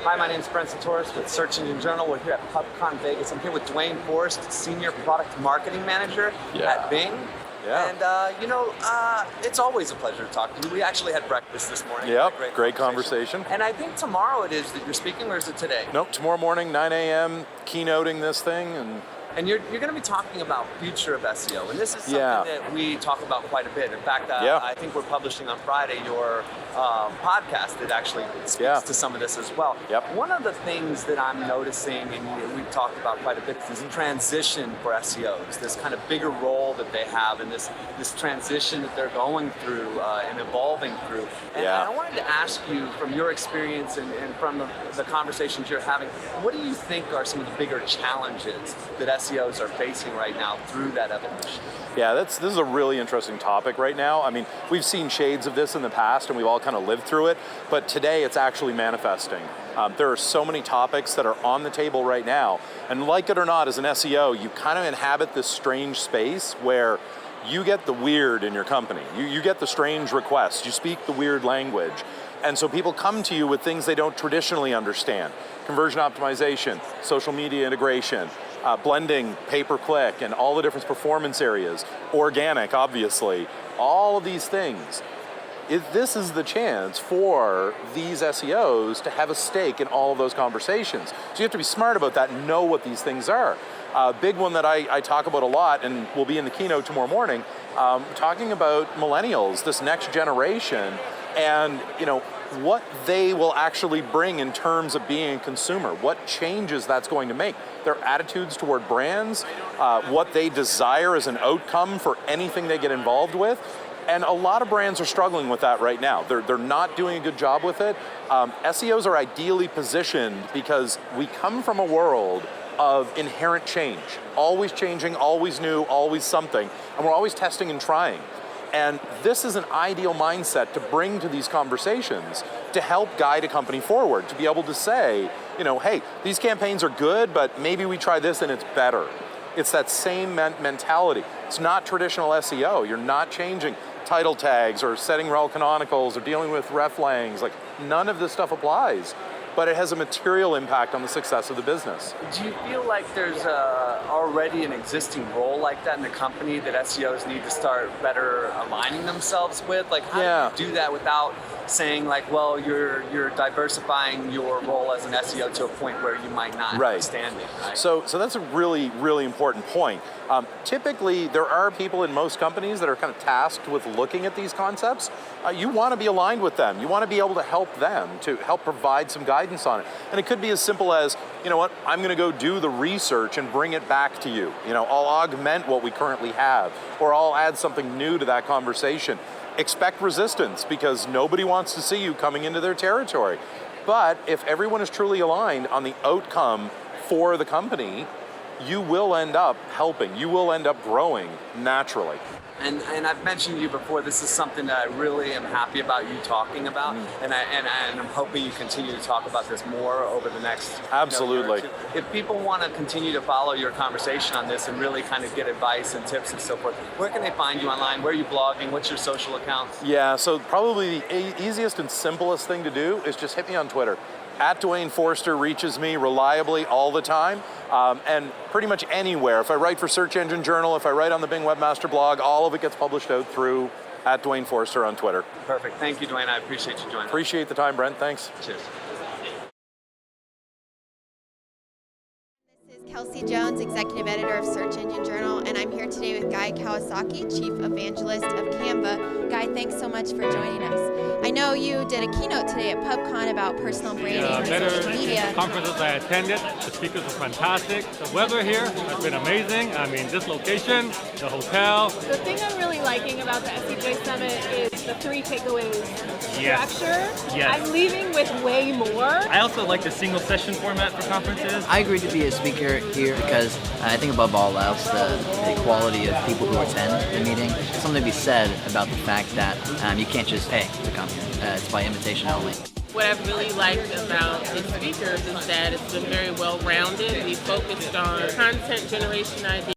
Hi, my name is Brent Csutoras with Search Engine Journal. We're here at Pubcon Vegas. I'm here with Duane Forrester, Senior Product Marketing Manager at Bing. Yeah. And, it's always a pleasure to talk to you. We actually had breakfast this morning. Yep, great conversation. And I think tomorrow it is that you're speaking, or is it today? Nope, tomorrow morning, 9 a.m., keynoting this thing. And you're going to be talking about future of SEO, and this is something that we talk about quite a bit. In fact, I think we're publishing on Friday your podcast that actually speaks to some of this as well. Yep. One of the things that I'm noticing, and we've talked about quite a bit, is this transition for SEOs, this kind of bigger role that they have, and this transition that they're going through and evolving through. And I wanted to ask you, from your experience and from the conversations you're having, what do you think are some of the bigger challenges that SEOs are facing right now through that evolution? Yeah, this is a really interesting topic right now. I mean, we've seen shades of this in the past and we've all kind of lived through it, but today it's actually manifesting. There are so many topics that are on the table right now, and like it or not, as an SEO, you kind of inhabit this strange space where you get the weird in your company. You get the strange requests, you speak the weird language, and so people come to you with things they don't traditionally understand. Conversion optimization, social media integration, blending pay-per-click and all the different performance areas, organic, obviously, all of these things. This is the chance for these SEOs to have a stake in all of those conversations. So you have to be smart about that and know what these things are. A big one that I talk about a lot, and will be in the keynote tomorrow morning, talking about millennials, this next generation, and what they will actually bring in terms of being a consumer, what changes that's going to make, their attitudes toward brands, what they desire as an outcome for anything they get involved with. And a lot of brands are struggling with that right now. They're not doing a good job with it. SEOs are ideally positioned because we come from a world of inherent change, always changing, always new, always something, and we're always testing and trying. And this is an ideal mindset to bring to these conversations to help guide a company forward, to be able to say, hey, these campaigns are good, but maybe we try this and it's better. It's that same mentality. It's not traditional SEO. You're not changing title tags or setting rel canonicals or dealing with ref langs. Like, none of this stuff applies, but it has a material impact on the success of the business. Do you feel like there's already an existing role like that in the company that SEOs need to start better aligning themselves with? Like, how do you do that without saying, like, well, you're diversifying your role as an SEO to a point where you might not understand it, right? So that's a really, really important point. Typically, there are people in most companies that are kind of tasked with looking at these concepts. You want to be aligned with them. You want to be able to help them, to help provide some guidance on it. And it could be as simple as, I'm going to go do the research and bring it back to you. I'll augment what we currently have, or I'll add something new to that conversation. Expect resistance, because nobody wants to see you coming into their territory. But if everyone is truly aligned on the outcome for the company, you will end up helping. You will end up growing naturally. And I've mentioned to you before, this is something that I really am happy about you talking about, and I'm hoping you continue to talk about this more over the next Absolutely. year or two. If people want to continue to follow your conversation on this and really kind of get advice and tips and so forth, where can they find you online? Where are you blogging? What's your social accounts? Yeah, so probably the easiest and simplest thing to do is just hit me on Twitter. @Duane Forrester reaches me reliably all the time, and pretty much anywhere. If I write for Search Engine Journal, if I write on the Bing Webmaster blog, all of it gets published out through @Duane Forrester on Twitter. Perfect. Thank you, Duane. I appreciate you joining us. Appreciate the time, Brent. Thanks. Cheers. Kelsey Jones, Executive Editor of Search Engine Journal, and I'm here today with Guy Kawasaki, Chief Evangelist of Canva. Guy, thanks so much for joining us. I know you did a keynote today at Pubcon about personal branding and social media. Conferences I attended, the speakers were fantastic. The weather here has been amazing. I mean, this location, the hotel. The thing I'm really liking about the SEJ Summit is the 3 takeaways structure. Yes. I'm leaving with way more. I also like the single session format for conferences. I agreed to be a speaker here because I think above all else, the quality of people who attend the meeting, there's something to be said about the fact that you can't just pay to come here. It's by invitation only. What I've really liked about the speakers is that it's been very well-rounded. We focused on content generation ideas.